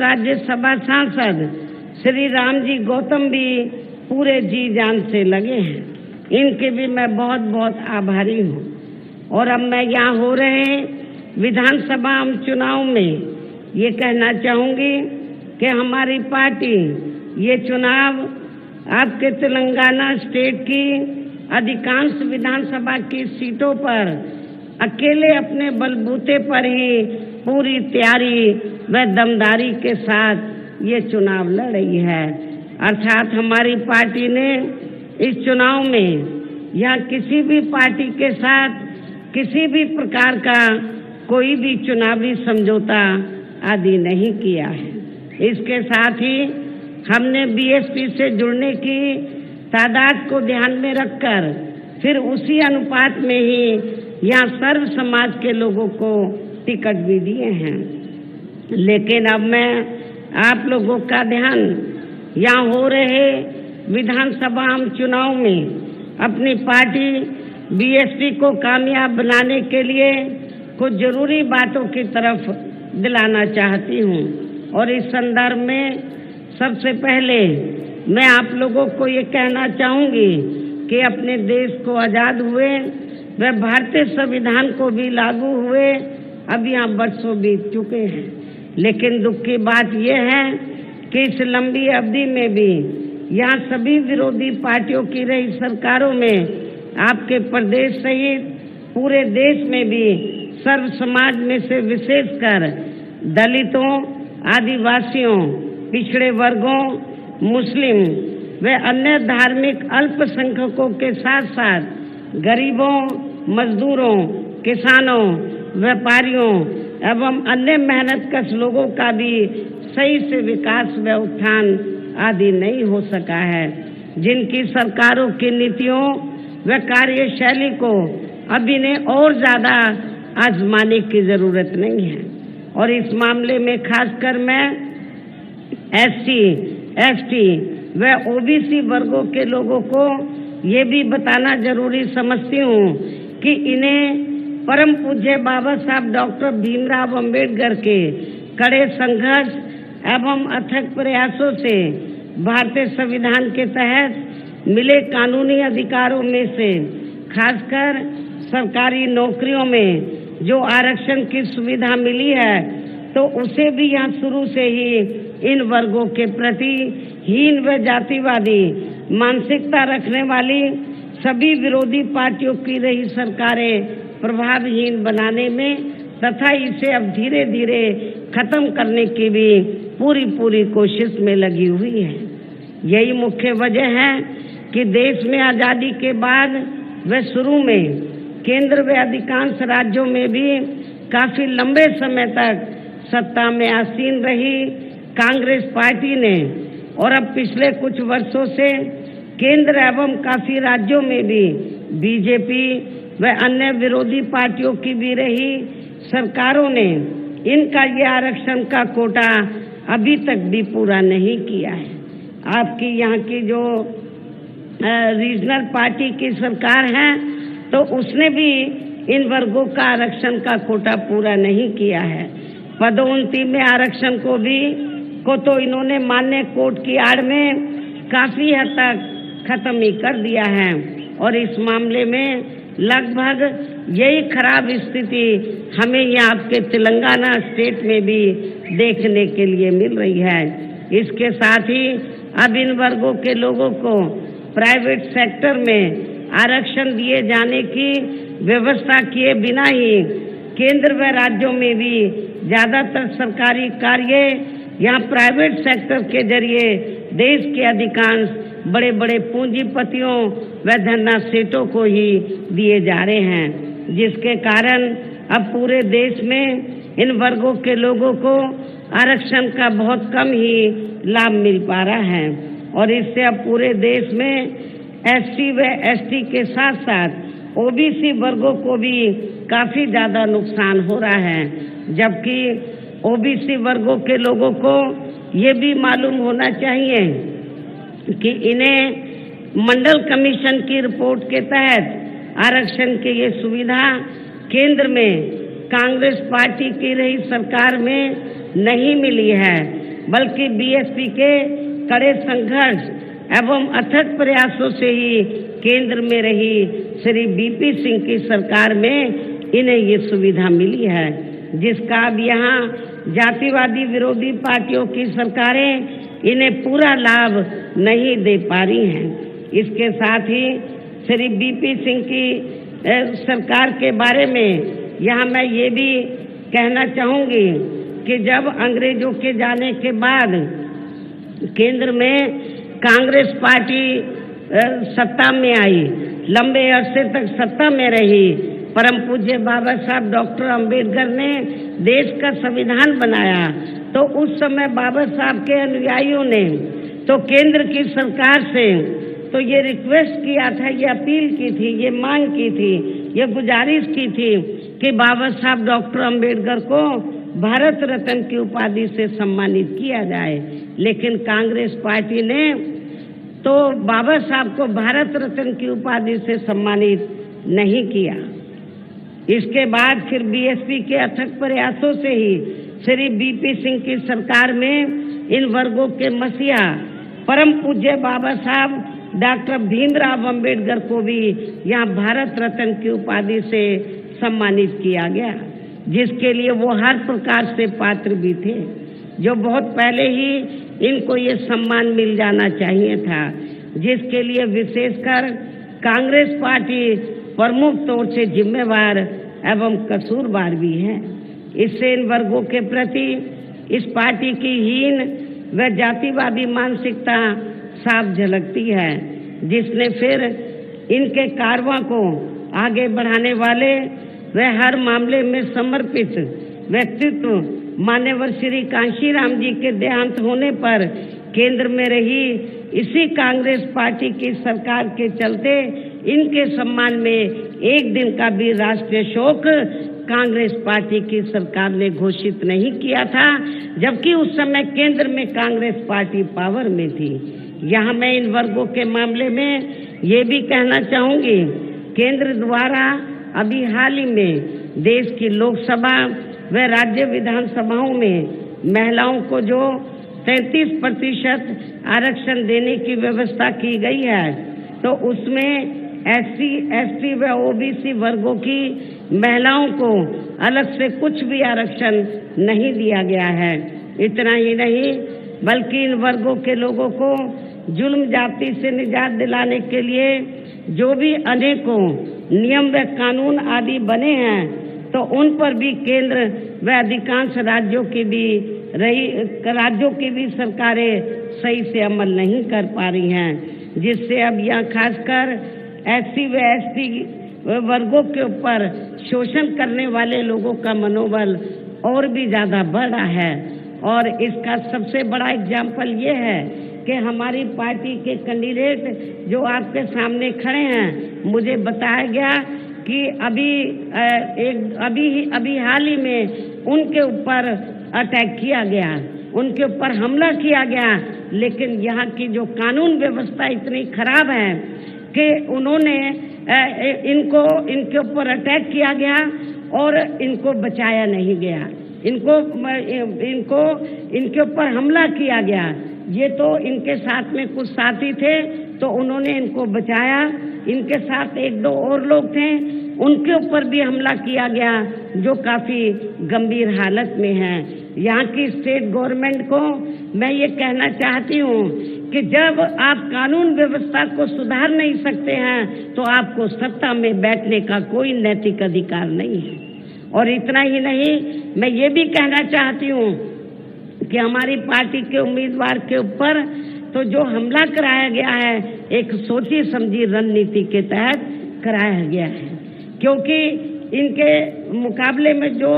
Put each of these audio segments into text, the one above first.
राज्यसभा सांसद श्री राम जी गौतम भी पूरे जी जान से लगे हैं। इनके भी मैं बहुत बहुत आभारी हूँ। और अब मैं यहाँ हो रहे विधानसभा चुनाव में ये कहना चाहूँगी कि हमारी पार्टी ये चुनाव आपके तेलंगाना स्टेट की अधिकांश विधानसभा की सीटों पर अकेले अपने बलबूते पर ही पूरी तैयारी व दमदारी के साथ ये चुनाव लड़ रही है। अर्थात हमारी पार्टी ने इस चुनाव में या किसी भी पार्टी के साथ किसी भी प्रकार का कोई भी चुनावी समझौता आदि नहीं किया है। इसके साथ ही हमने बीएसपी से जुड़ने की तादाद को ध्यान में रखकर फिर उसी अनुपात में ही यहाँ सर्व समाज के लोगों को टिकट भी दिए हैं। लेकिन अब मैं आप लोगों का ध्यान यहाँ हो रहे विधानसभा चुनाव में अपनी पार्टी बीएसपी को कामयाब बनाने के लिए कुछ जरूरी बातों की तरफ दिलाना चाहती हूँ। और इस संदर्भ में सबसे पहले मैं आप लोगों को ये कहना चाहूँगी कि अपने देश को आज़ाद हुए व भारतीय संविधान को भी लागू हुए अब यहाँ वर्षों बीत चुके हैं। लेकिन दुख की बात यह है कि इस लंबी अवधि में भी यहाँ सभी विरोधी पार्टियों की रही सरकारों में आपके प्रदेश सहित पूरे देश में भी सर्व समाज में से विशेषकर दलितों, आदिवासियों, पिछड़े वर्गों, मुस्लिम व अन्य धार्मिक अल्पसंख्यकों के साथ साथ गरीबों, मजदूरों, किसानों, व्यापारियों एवं अन्य मेहनतकश लोगों का भी सही से विकास व उत्थान आदि नहीं हो सका है। जिनकी सरकारों की नीतियों व कार्यशैली को अब इन्हें और ज्यादा आजमाने की जरूरत नहीं है। और इस मामले में खासकर मैं एससी, एसटी व ओबीसी वर्गों के लोगों को ये भी बताना जरूरी समझती हूँ कि इन्हें परम पूज्य बाबा साहब डॉक्टर भीमराव अंबेडकर के कड़े संघर्ष एवं अथक प्रयासों से भारतीय संविधान के तहत मिले कानूनी अधिकारों में से खासकर सरकारी नौकरियों में जो आरक्षण की सुविधा मिली है तो उसे भी यहाँ शुरू से ही इन वर्गों के प्रति हीन व जातिवादी मानसिकता रखने वाली सभी विरोधी पार्टियों की रही सरकारें प्रभावहीन बनाने में तथा इसे अब धीरे धीरे खत्म करने की भी पूरी कोशिश में लगी हुई है। यही मुख्य वजह है कि देश में आजादी के बाद व शुरू में केंद्र व अधिकांश राज्यों में भी काफी लंबे समय तक सत्ता में आसीन रही कांग्रेस पार्टी ने और अब पिछले कुछ वर्षों से केंद्र एवं काफी राज्यों में भी बीजेपी व अन्य विरोधी पार्टियों की भी रही सरकारों ने इनका ये आरक्षण का कोटा अभी तक भी पूरा नहीं किया है। आपकी यहाँ की जो रीजनल पार्टी की सरकार है तो उसने भी इन वर्गों का आरक्षण का कोटा पूरा नहीं किया है। पदोन्नति में आरक्षण को तो इन्होंने मान्य कोर्ट की आड़ में काफी हद तक खत्म ही कर दिया है। और इस मामले में लगभग यही खराब स्थिति हमें यहाँ आपके तेलंगाना स्टेट में भी देखने के लिए मिल रही है। इसके साथ ही अब इन वर्गों के लोगों को प्राइवेट सेक्टर में आरक्षण दिए जाने की व्यवस्था किए बिना ही केंद्र व राज्यों में भी ज्यादातर सरकारी कार्य यहाँ प्राइवेट सेक्टर के जरिए देश के अधिकांश बड़े बड़े पूंजीपतियों व धन्ना सेठों को ही दिए जा रहे हैं, जिसके कारण अब पूरे देश में इन वर्गों के लोगों को आरक्षण का बहुत कम ही लाभ मिल पा रहा है। और इससे अब पूरे देश में एससी व एसटी के साथ साथ ओबीसी वर्गों को भी काफी ज्यादा नुकसान हो रहा है। जबकि ओबीसी वर्गों के लोगों को ये भी मालूम होना चाहिए कि इन्हें मंडल कमीशन की रिपोर्ट के तहत आरक्षण की ये सुविधा केंद्र में कांग्रेस पार्टी की रही सरकार में नहीं मिली है। बल्कि बीएसपी के कड़े संघर्ष एवं अथक प्रयासों से ही केंद्र में रही श्री बीपी सिंह की सरकार में इन्हें ये सुविधा मिली है, जिसका अब यहाँ जातिवादी विरोधी पार्टियों की सरकारें इन्हें पूरा लाभ नहीं दे पा रही हैं। इसके साथ ही श्री बीपी सिंह की सरकार के बारे में यहाँ मैं ये भी कहना चाहूँगी कि जब अंग्रेजों के जाने के बाद केंद्र में कांग्रेस पार्टी सत्ता में आई, लंबे अरसे तक सत्ता में रही, परम पूज्य बाबा साहब डॉक्टर अंबेडकर ने देश का संविधान बनाया, तो उस समय बाबा साहब के अनुयायियों ने तो केंद्र की सरकार से तो ये रिक्वेस्ट किया था, ये अपील की थी, ये मांग की थी, ये गुजारिश की थी कि बाबा साहब डॉक्टर अंबेडकर को भारत रत्न की उपाधि से सम्मानित किया जाए। लेकिन कांग्रेस पार्टी ने तो बाबा साहब को भारत रत्न की उपाधि से सम्मानित नहीं किया। इसके बाद फिर बीएसपी के अथक प्रयासों से ही श्री बीपी सिंह की सरकार में इन वर्गों के मसीहा परम पूज्य बाबा साहब डॉक्टर भीमराव अंबेडकर को भी यहाँ भारत रत्न की उपाधि से सम्मानित किया गया, जिसके लिए वो हर प्रकार से पात्र भी थे, जो बहुत पहले ही इनको ये सम्मान मिल जाना चाहिए था, जिसके लिए विशेषकर कांग्रेस पार्टी प्रमुख तौर से जिम्मेवार एवं कसूरवार भी है। इससे इन वर्गों के प्रति इस पार्टी की हीन व जातिवादी मानसिकता साफ झलकती है, जिसने फिर इनके कारवां को आगे बढ़ाने वाले व हर मामले में समर्पित व्यक्तित्व मान्यवर श्री कांशीराम जी के देहांत होने पर केंद्र में रही इसी कांग्रेस पार्टी की सरकार के चलते इनके सम्मान में एक दिन का भी राष्ट्रीय शोक कांग्रेस पार्टी की सरकार ने घोषित नहीं किया था, जबकि उस समय केंद्र में कांग्रेस पार्टी पावर में थी। यहाँ मैं इन वर्गों के मामले में ये भी कहना चाहूँगी, केंद्र द्वारा अभी हाल ही में देश की लोकसभा व राज्य विधानसभाओं में महिलाओं को जो 33% आरक्षण देने की व्यवस्था की गई है, तो उसमें SC, ST व OBC वर्गों की महिलाओं को अलग से कुछ भी आरक्षण नहीं दिया गया है। इतना ही नहीं, बल्कि इन वर्गों के लोगों को जुल्म जाति से निजात दिलाने के लिए जो भी अनेकों नियम व कानून आदि बने हैं, तो उन पर भी केंद्र व अधिकांश राज्यों की भी सरकारें सही से अमल नहीं कर पा रही हैं, जिससे अब यहाँ खासकर SC व ST वर्गों के ऊपर शोषण करने वाले लोगों का मनोबल और भी ज्यादा बढ़ा है। और इसका सबसे बड़ा एग्जाम्पल ये है कि हमारी पार्टी के कैंडिडेट जो आपके सामने खड़े हैं, मुझे बताया गया कि अभी हाल ही में उनके ऊपर अटैक किया गया, उनके ऊपर हमला किया गया, लेकिन यहाँ की जो कानून व्यवस्था इतनी खराब है कि उन्होंने इनके ऊपर अटैक किया गया और इनको बचाया नहीं गया, इनके ऊपर हमला किया गया। ये तो इनके साथ में कुछ साथी थे तो उन्होंने इनको बचाया, इनके साथ एक दो और लोग थे, उनके ऊपर भी हमला किया गया जो काफी गंभीर हालत में हैं। यहाँ की स्टेट गवर्नमेंट को मैं ये कहना चाहती हूँ कि जब आप कानून व्यवस्था को सुधार नहीं सकते हैं तो आपको सत्ता में बैठने का कोई नैतिक अधिकार नहीं है। और इतना ही नहीं, मैं ये भी कहना चाहती हूँ कि हमारी पार्टी के उम्मीदवार के ऊपर तो जो हमला कराया गया है एक सोची समझी रणनीति के तहत कराया गया है, क्योंकि इनके मुकाबले में जो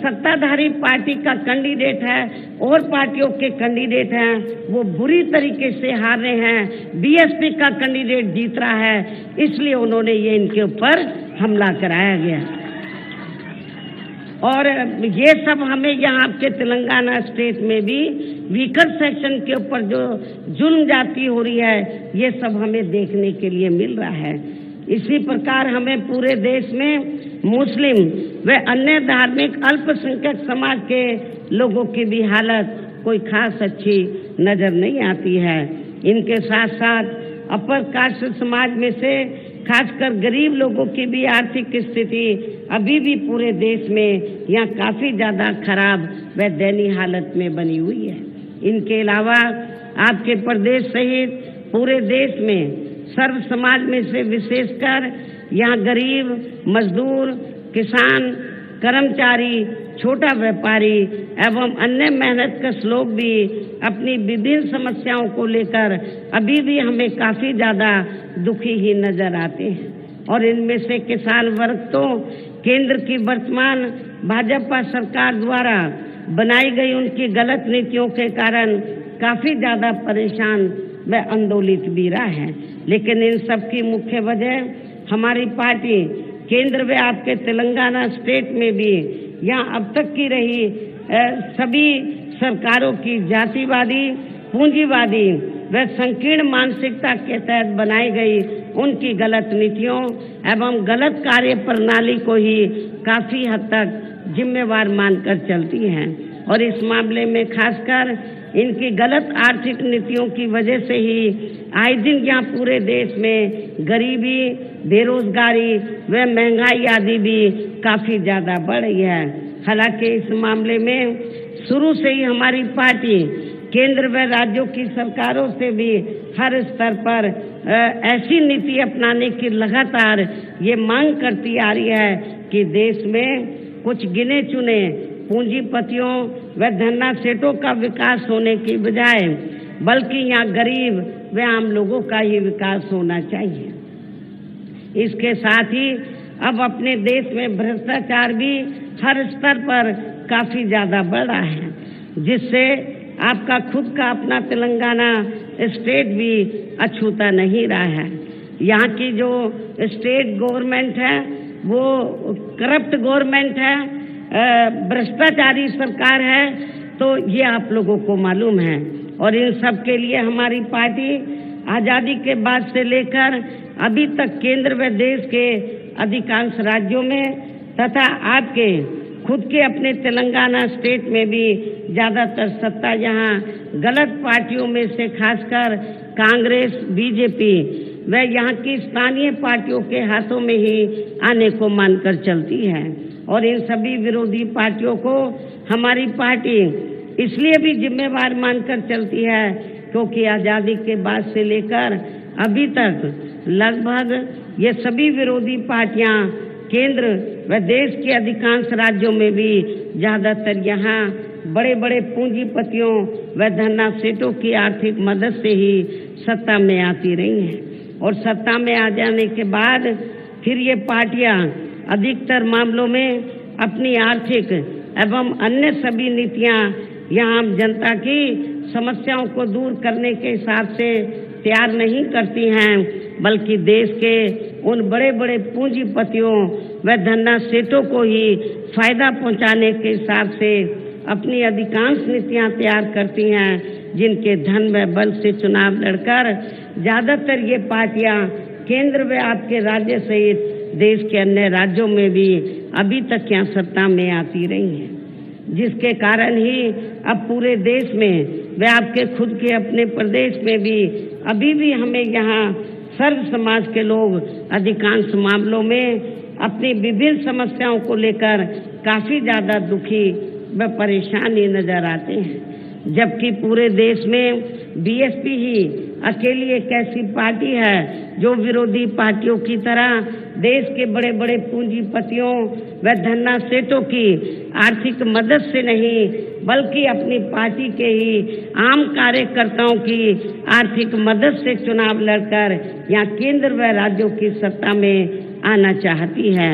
सत्ताधारी पार्टी का कैंडिडेट है और पार्टियों के कैंडिडेट हैं वो बुरी तरीके से हार रहे हैं। बीएसपी का कैंडिडेट जीत रहा है, इसलिए उन्होंने ये इनके ऊपर हमला कराया गया। और ये सब हमें यहाँ आपके तेलंगाना स्टेट में भी वीकर सेक्शन के ऊपर जो जुल्म जाती हो रही है, ये सब हमें देखने के लिए मिल रहा है। इसी प्रकार हमें पूरे देश में मुस्लिम व अन्य धार्मिक अल्पसंख्यक समाज के लोगों की भी हालत कोई खास अच्छी नजर नहीं आती है। इनके साथ साथ अपर कास्ट समाज में से खासकर गरीब लोगों की भी आर्थिक स्थिति अभी भी पूरे देश में यहाँ काफी ज्यादा खराब व दयनीय हालत में बनी हुई है। इनके अलावा आपके प्रदेश सहित पूरे देश में सर्व समाज में से विशेषकर यहाँ गरीब, मजदूर, किसान, कर्मचारी, छोटा व्यापारी एवं अन्य मेहनतकश लोग भी अपनी विभिन्न समस्याओं को लेकर अभी भी हमें काफी ज्यादा दुखी ही नजर आते हैं। और इनमें से किसान वर्ग तो केंद्र की वर्तमान भाजपा सरकार द्वारा बनाई गई उनकी गलत नीतियों के कारण काफी ज्यादा परेशान व आंदोलित भी रहा है। लेकिन इन सब की मुख्य वजह हमारी पार्टी केंद्र व आपके तेलंगाना स्टेट में भी यहाँ अब तक की रही सभी सरकारों की जातिवादी, पूंजीवादी व संकीर्ण मानसिकता के तहत बनाई गई उनकी गलत नीतियों एवं गलत कार्य प्रणाली को ही काफी हद तक जिम्मेवार मानकर चलती हैं। और इस मामले में खासकर इनकी गलत आर्थिक नीतियों की वजह से ही आए दिन यहाँ पूरे देश में गरीबी, बेरोजगारी व महंगाई आदि भी काफी ज्यादा बढ़ रही है। हालांकि इस मामले में शुरू से ही हमारी पार्टी केंद्र व राज्यों की सरकारों से भी हर स्तर पर ऐसी नीति अपनाने की लगातार ये मांग करती आ रही है कि देश में कुछ गिने चुने पूंजीपतियों व धन्ना सेठों का विकास होने की बजाय बल्कि यहाँ गरीब व आम लोगों का ही विकास होना चाहिए। इसके साथ ही अब अपने देश में भ्रष्टाचार भी हर स्तर पर काफी ज्यादा बढ़ रहा है, जिससे आपका खुद का अपना तेलंगाना स्टेट भी अछूता नहीं रहा है। यहाँ की जो स्टेट गवर्नमेंट है वो करप्ट गवर्नमेंट है, भ्रष्टाचारी सरकार है, तो ये आप लोगों को मालूम है। और इन सब के लिए हमारी पार्टी आजादी के बाद से लेकर अभी तक केंद्र व देश के अधिकांश राज्यों में तथा आपके खुद के अपने तेलंगाना स्टेट में भी ज्यादातर सत्ता यहाँ गलत पार्टियों में से खासकर कांग्रेस, बीजेपी व यहाँ की स्थानीय पार्टियों के हाथों में ही आने को मानकर चलती है। और इन सभी विरोधी पार्टियों को हमारी पार्टी इसलिए भी जिम्मेवार मानकर चलती है क्योंकि आजादी के बाद से लेकर अभी तक लगभग ये सभी विरोधी पार्टियां केंद्र व देश के अधिकांश राज्यों में भी ज्यादातर यहाँ बड़े बड़े पूंजीपतियों व धन्ना सेठों की आर्थिक मदद से ही सत्ता में आती रही हैं। और सत्ता में आ जाने के बाद फिर ये पार्टियां अधिकतर मामलों में अपनी आर्थिक एवं अन्य सभी नीतियां यहाँ जनता की समस्याओं को दूर करने के हिसाब से तैयार नहीं करती हैं, बल्कि देश के उन बड़े बड़े पूंजीपतियों व धन्ना सेठों को ही फायदा पहुंचाने के हिसाब से अपनी अधिकांश नीतियां तैयार करती हैं, जिनके धन व बल से चुनाव लड़कर ज्यादातर ये पार्टियां केंद्र व आपके राज्य सहित देश के अन्य राज्यों में भी अभी तक यहाँ सत्ता में आती रही हैं, जिसके कारण ही अब पूरे देश में व आपके खुद के अपने प्रदेश में भी अभी भी हमें यहाँ सर्व समाज के लोग अधिकांश मामलों में अपनी विभिन्न समस्याओं को लेकर काफी ज्यादा दुखी व परेशान ही नजर आते हैं। जबकि पूरे देश में बीएसपी ही अकेली एक ऐसी पार्टी है जो विरोधी पार्टियों की तरह देश के बड़े बड़े पूंजीपतियों व धन्ना सेठों की आर्थिक मदद से नहीं बल्कि अपनी पार्टी के ही आम कार्यकर्ताओं की आर्थिक मदद से चुनाव लड़कर यहाँ केंद्र व राज्यों की सत्ता में आना चाहती है।